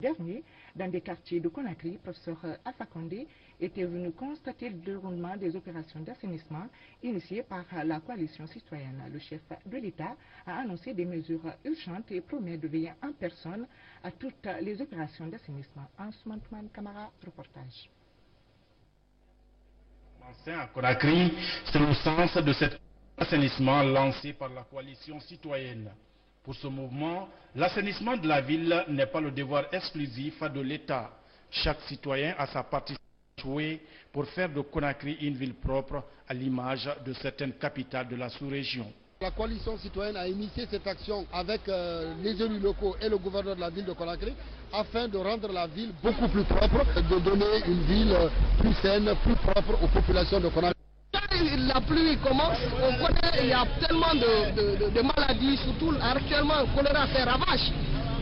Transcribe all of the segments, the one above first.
dernier, dans des quartiers de Conakry, professeur Alpha Condé était venu constater le déroulement des opérations d'assainissement initiées par la coalition citoyenne. Le chef de l'État a annoncé des mesures urgentes et promet de veiller en personne à toutes les opérations d'assainissement. Ansoumane Camara, reportage. À Conakry, c'est le sens de cet assainissement lancé par la coalition citoyenne. Pour ce mouvement, l'assainissement de la ville n'est pas le devoir exclusif de l'État. Chaque citoyen a sa partie jouée pour faire de Conakry une ville propre à l'image de certaines capitales de la sous-région. La coalition citoyenne a initié cette action avec les élus locaux et le gouverneur de la ville de Conakry afin de rendre la ville beaucoup plus propre, de donner une ville plus saine, plus propre aux populations de Conakry. La pluie commence, on connaît, il y a tellement de maladies, surtout actuellement le choléra fait ravage.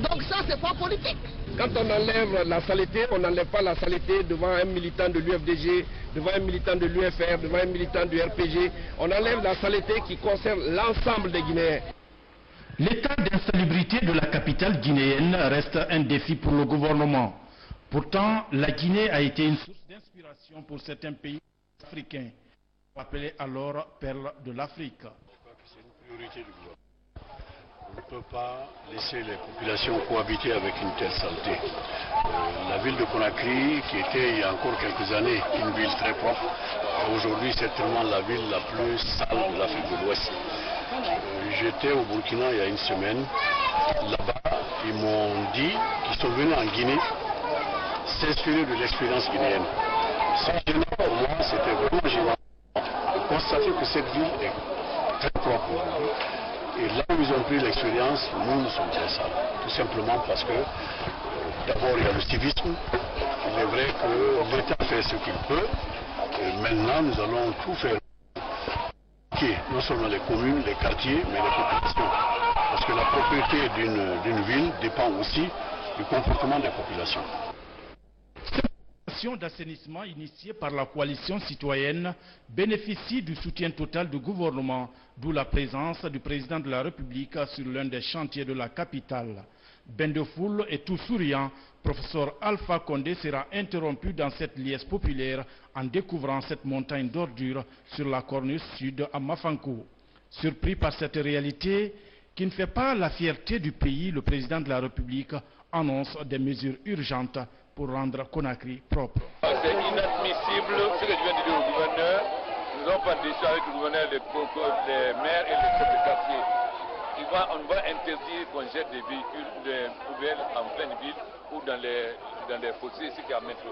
Donc ça, c'est pas politique. Quand on enlève la saleté, on n'enlève pas la saleté devant un militant de l'UFDG, devant un militant de l'UFR, devant un militant du RPG. On enlève la saleté qui concerne l'ensemble des Guinéens. L'état d'insalubrité de la capitale guinéenne reste un défi pour le gouvernement. Pourtant, la Guinée a été une source d'inspiration pour certains pays africains, appelés alors perles de l'Afrique. C'est une priorité du gouvernement. On ne peut pas laisser les populations cohabiter avec une telle saleté. La ville de Conakry, qui était il y a encore quelques années une ville très propre, aujourd'hui c'est tellement la ville la plus sale de l'Afrique de l'Ouest. J'étais au Burkina il y a une semaine. Là-bas, ils m'ont dit qu'ils sont venus en Guinée s'inspirer de l'expérience guinéenne. C'est gênant pour moi, c'était vraiment gênant de constater que cette ville est très propre aujourd'hui. Et là où ils ont pris l'expérience, nous sommes très sales. Tout simplement parce que d'abord il y a le civisme. Il est vrai que l'État fait ce qu'il peut. Et maintenant nous allons tout faire. Non seulement les communes, les quartiers, mais les populations. Parce que la propriété d'une ville dépend aussi du comportement des populations. Cette d'assainissement initiée par la coalition citoyenne bénéficie du soutien total du gouvernement, d'où la présence du président de la République sur l'un des chantiers de la capitale. Bain de foule et tout souriant, professeur Alpha Condé sera interrompu dans cette liesse populaire en découvrant cette montagne d'ordures sur la corniche sud à Mafanko. Surpris par cette réalité qui ne fait pas la fierté du pays, le président de la République annonce des mesures urgentes pour rendre Conakry propre. C'est inadmissible ce que je viens de dire au gouverneur. Nous avons parlé avec le gouverneur, les maires et les chefs de quartier. On va interdire qu'on jette des véhicules, des poubelles en pleine ville ou dans les fossés ici qui à métro.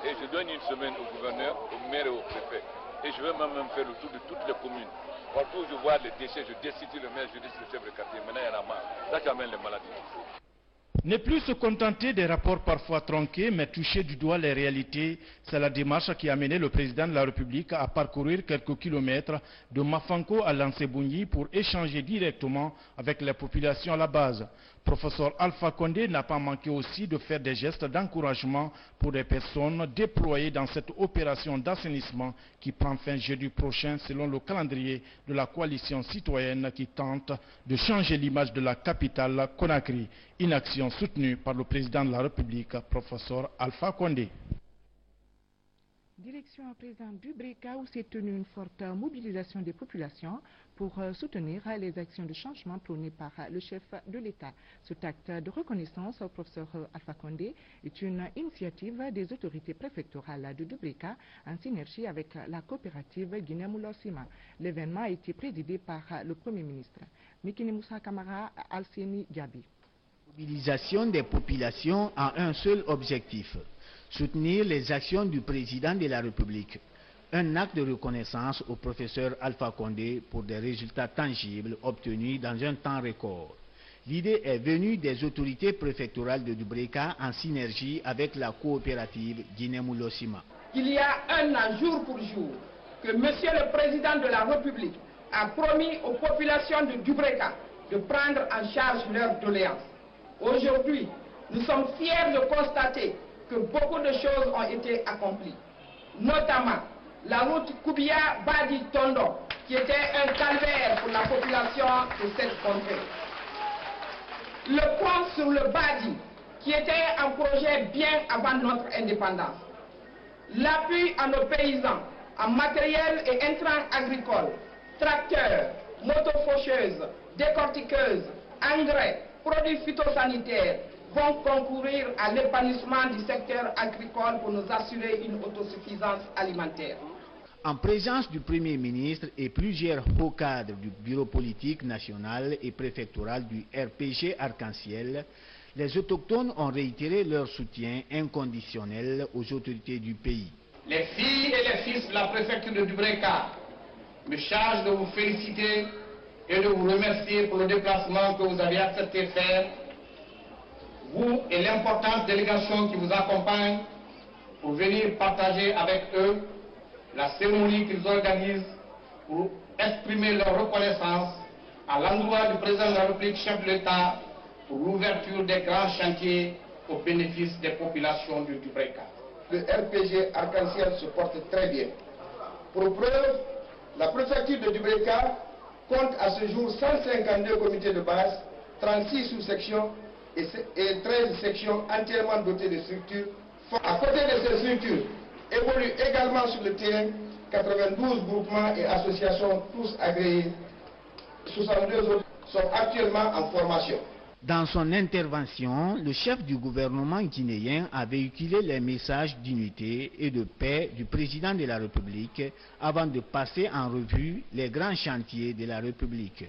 Et je donne une semaine au gouverneur, au maire et au préfet. Et je vais même faire le tour de toutes les communes. Partout où je vois les déchets, je destitue le maire, je dis le chef de quartier. Maintenant il y en a marre. Ça qui amène les maladies. Ne plus se contenter des rapports parfois tronqués, mais toucher du doigt les réalités, c'est la démarche qui a mené le président de la République à parcourir quelques kilomètres de Mafanko à Lansebougny pour échanger directement avec les populations à la base. Professeur Alpha Condé n'a pas manqué aussi de faire des gestes d'encouragement pour les personnes déployées dans cette opération d'assainissement qui prend fin jeudi prochain selon le calendrier de la coalition citoyenne qui tente de changer l'image de la capitale Conakry. Une action soutenue par le président de la République, professeur Alpha Condé. Direction à présent du Breka où s'est tenue une forte mobilisation des populations pour soutenir les actions de changement prônées par le chef de l'État. Cet acte de reconnaissance au professeur Alpha Condé est une initiative des autorités préfectorales de Breka en synergie avec la coopérative Guinée-Moulosima. L'événement a été présidé par le Premier ministre. Mikini Moussa Kamara, Alseni Gabi. Mobilisation des populations a un seul objectif: soutenir les actions du président de la République. Un acte de reconnaissance au professeur Alpha Condé pour des résultats tangibles obtenus dans un temps record. L'idée est venue des autorités préfectorales de Dubreka en synergie avec la coopérative Guinée-Moulosima. Il y a un an, jour pour jour, que Monsieur le Président de la République a promis aux populations de Dubreka de prendre en charge leurs doléances. Aujourd'hui, nous sommes fiers de constater que beaucoup de choses ont été accomplies, notamment la route Koubia-Badi-Tondo, qui était un calvaire pour la population de cette contrée. Le pont sur le Badi, qui était un projet bien avant notre indépendance. L'appui à nos paysans en matériel et intrants agricoles, tracteurs, motofaucheuses, décortiqueuses, engrais, produits phytosanitaires vont concourir à l'épanouissement du secteur agricole pour nous assurer une autosuffisance alimentaire. En présence du Premier ministre et plusieurs hauts cadres du Bureau politique national et préfectoral du RPG Arc-en-Ciel, les autochtones ont réitéré leur soutien inconditionnel aux autorités du pays. Les filles et les fils de la préfecture de Dubreka me chargent de vous féliciter et de vous remercier pour le déplacement que vous avez accepté de faire, vous et l'importante délégation qui vous accompagne, pour venir partager avec eux la cérémonie qu'ils organisent pour exprimer leur reconnaissance à l'endroit du président de la République, chef de l'État, pour l'ouverture des grands chantiers au bénéfice des populations du Dubreka. Le RPG Arc-en-Ciel se porte très bien. Pour preuve, la préfecture de Dubreka compte à ce jour 152 comités de base, 36 sous-sections et 13 sections entièrement dotées de structures. À côté de ces structures, évoluent également sur le terrain 92 groupements et associations, tous agréés. 62 autres sont actuellement en formation. Dans son intervention, le chef du gouvernement guinéen a véhiculé les messages d'unité et de paix du président de la République avant de passer en revue les grands chantiers de la République.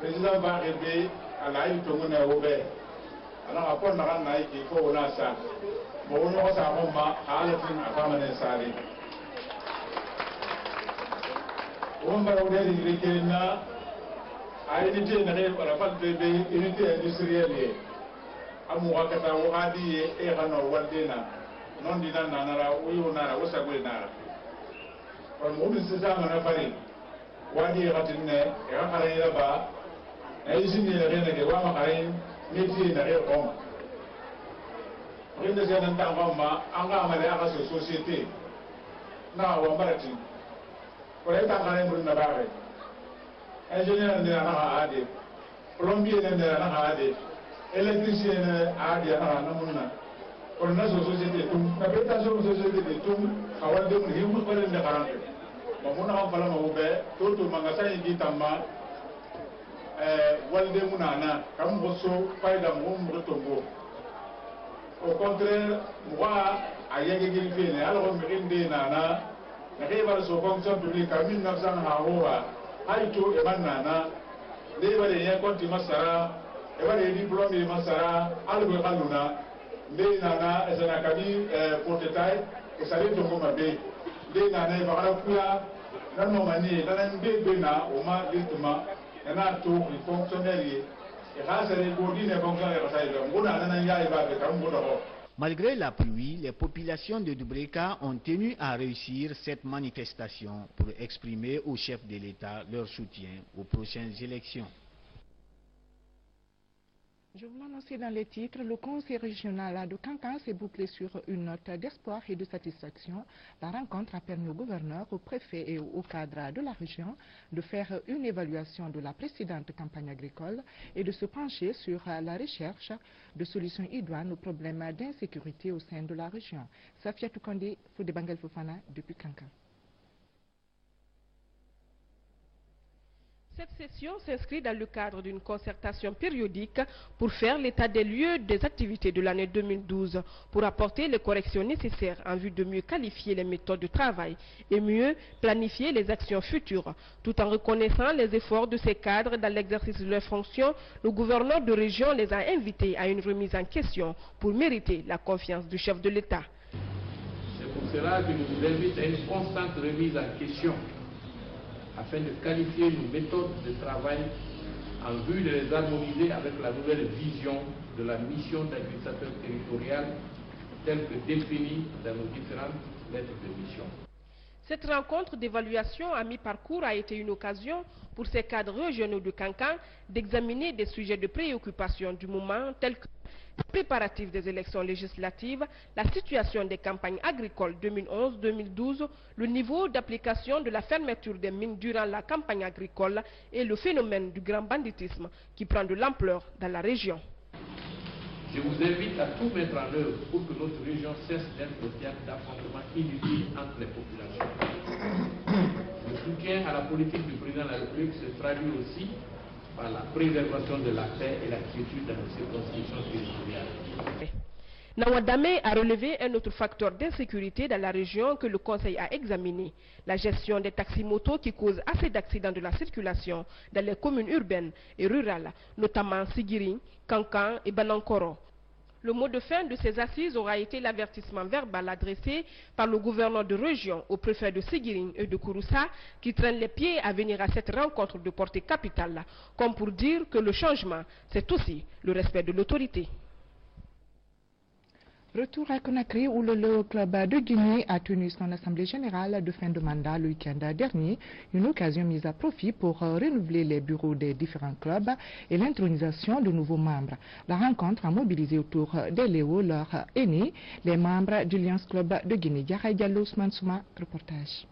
Président va arriver à la île Tongone Robert. Alors, après, on a un qui faut on a ça. Bon, on a ça, on va à la fin, à pas mener ça. On va regarder les Kéna à unité, à la fin de l'unité industrielle. À Mouakata, ou Adi et Rano Waldena, non disant Nara, oui, on a la Osagouena. On m'a dit ça, on a parlé. Wadi Ratine, et Rakaré là-bas. Et ici, il y a rien de voir, mais il y a rien de bon. Rien de ce qu'on entend, on va aller à la société. Non, on va dire. Pour être en train de nous barrer. Ingénieur de la AD, plombier de la AD, électricien de la AD, pour notre société, la prétention de la société, tout, à voir de nous, vous pouvez le faire. On a parlé de tout le magasin qui tamba. Walde Mounana, comme Bosso, Païda Moumbre Tombo. Au contraire, moi, à Yagigilfine, alors on me Nana, Rival sur fonction publique en 1900 Haroa, Haïto et Manana, les Valéens Conti Massara, et les diplômes de Massara, Albert Luna, les Nana, et Zanakadi, pour détail, et ça les tombe Mabé, les Nana, et Varapia, la Normanie, la Nbena, au Mar d'Iltuma. Malgré la pluie, les populations de Dubreka ont tenu à réussir cette manifestation pour exprimer au chef de l'État leur soutien aux prochaines élections. Je vous l'annonçais dans les titres, le conseil régional de Kankan s'est bouclé sur une note d'espoir et de satisfaction. La rencontre a permis au gouverneur, au préfet et au cadre de la région de faire une évaluation de la précédente campagne agricole et de se pencher sur la recherche de solutions idoines aux problèmes d'insécurité au sein de la région. Safia Toukonde, Foudebangal Fofana, depuis Kankan. Cette session s'inscrit dans le cadre d'une concertation périodique pour faire l'état des lieux des activités de l'année 2012, pour apporter les corrections nécessaires en vue de mieux qualifier les méthodes de travail et mieux planifier les actions futures. Tout en reconnaissant les efforts de ces cadres dans l'exercice de leurs fonctions, le gouverneur de région les a invités à une remise en question pour mériter la confiance du chef de l'État. C'est pour cela que nous vous invitons à une constante remise en question, afin de qualifier nos méthodes de travail en vue de les harmoniser avec la nouvelle vision de la mission d'administrateur territorial telle que définie dans nos différentes lettres de mission. Cette rencontre d'évaluation à mi-parcours a été une occasion pour ces cadres régionaux de Kankan d'examiner des sujets de préoccupation du moment tels que les préparatifs des élections législatives, la situation des campagnes agricoles 2011-2012, le niveau d'application de la fermeture des mines durant la campagne agricole et le phénomène du grand banditisme qui prend de l'ampleur dans la région. Je vous invite à tout mettre en œuvre pour que notre région cesse d'être le théâtre d'affrontements inutiles entre les populations. Le soutien à la politique du président de la République se traduit aussi par la préservation de la paix et la quiétude dans nos circonscriptions territoriales. Nawadame a relevé un autre facteur d'insécurité dans la région que le Conseil a examiné, la gestion des taxis-motos qui causent assez d'accidents de la circulation dans les communes urbaines et rurales, notamment Sigiri, Kankan et Banankoro. Le mot de fin de ces assises aura été l'avertissement verbal adressé par le gouverneur de région au préfet de Sigiri et de Kouroussa qui traînent les pieds à venir à cette rencontre de portée capitale, comme pour dire que le changement, c'est aussi le respect de l'autorité. Retour à Conakry où le club de Guinée a tenu son assemblée générale de fin de mandat le week-end dernier, une occasion mise à profit pour renouveler les bureaux des différents clubs et l'intronisation de nouveaux membres. La rencontre a mobilisé autour des Léo leurs aînés, les membres du Lions Club de Guinée. Diarra Diallo, Ousmane Souma, reportage.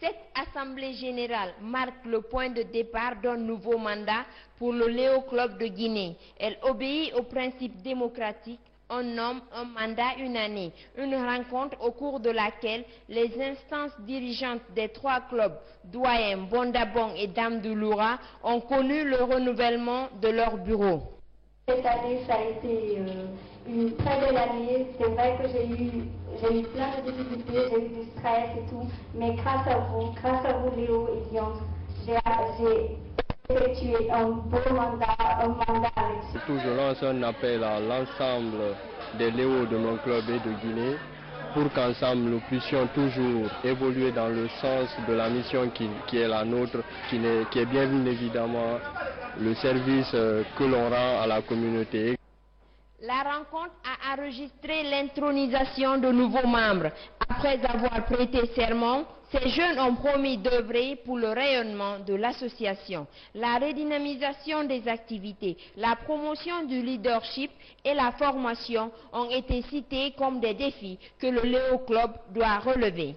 Cette assemblée générale marque le point de départ d'un nouveau mandat pour le Léo Club de Guinée. Elle obéit aux principes démocratiques. On nomme un mandat une année, une rencontre au cours de laquelle les instances dirigeantes des trois clubs, Doyen, Bondabong et Dame du Loura, ont connu le renouvellement de leur bureau. Cette année, ça a été une très belle année. C'est vrai que j'ai eu plein de difficultés, j'ai eu du stress et tout, mais grâce à vous Léo et Dion, j'ai effectué un beau mandat, avec ça. Surtout, je lance un appel à l'ensemble des Léos de mon club et de Guinée pour qu'ensemble nous puissions toujours évoluer dans le sens de la mission qui est la nôtre, qui est bien évidemment le service que l'on rend à la communauté. La rencontre a enregistré l'intronisation de nouveaux membres. Après avoir prêté serment, ces jeunes ont promis d'œuvrer pour le rayonnement de l'association, la redynamisation des activités, la promotion du leadership et la formation ont été cités comme des défis que le Léo Club doit relever.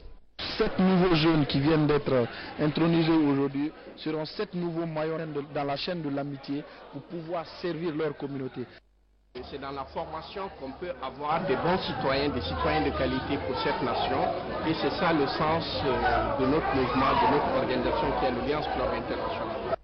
7 nouveaux jeunes qui viennent d'être intronisés aujourd'hui seront 7 nouveaux maillons dans la chaîne de l'amitié pour pouvoir servir leur communauté. C'est dans la formation qu'on peut avoir des bons citoyens, des citoyens de qualité pour cette nation. Et c'est ça le sens de notre mouvement, de notre organisation qui est l'Alliance Club International.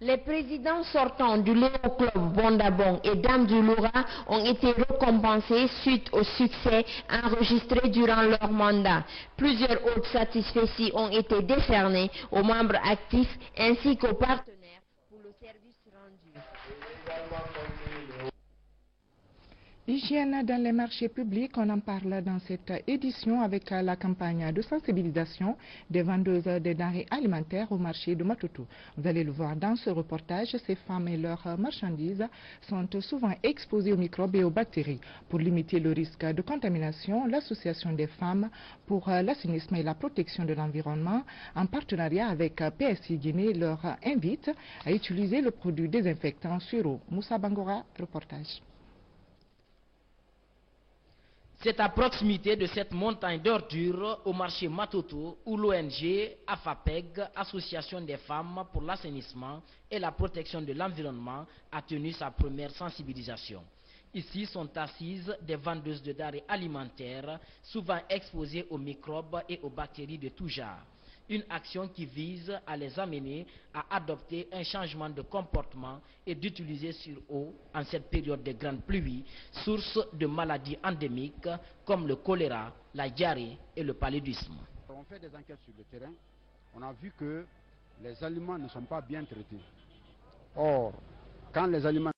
Les présidents sortants du Léo Club Bondabong et Dame du Loura ont été récompensés suite au succès enregistré durant leur mandat. Plusieurs autres satisfecits ont été décernés aux membres actifs ainsi qu'aux partenaires pour le service rendu. Hygiène dans les marchés publics, on en parle dans cette édition avec la campagne de sensibilisation des vendeuses des denrées alimentaires au marché de Matutu. Vous allez le voir dans ce reportage, ces femmes et leurs marchandises sont souvent exposées aux microbes et aux bactéries. Pour limiter le risque de contamination, l'Association des femmes pour l'assainissement et la protection de l'environnement, en partenariat avec PSI Guinée, leur invite à utiliser le produit désinfectant sur eau. Moussa Bangora, reportage. C'est à proximité de cette montagne d'ordures au marché Matoto où l'ONG AFAPEG, Association des femmes pour l'assainissement et la protection de l'environnement, a tenu sa première sensibilisation. Ici sont assises des vendeuses de denrées alimentaires, souvent exposées aux microbes et aux bactéries de tout genre. Une action qui vise à les amener à adopter un changement de comportement et d'utiliser sur eau, en cette période de grandes pluies, source de maladies endémiques comme le choléra, la diarrhée et le paludisme. On fait des enquêtes sur le terrain, on a vu que les aliments ne sont pas bien traités. Or, quand les aliments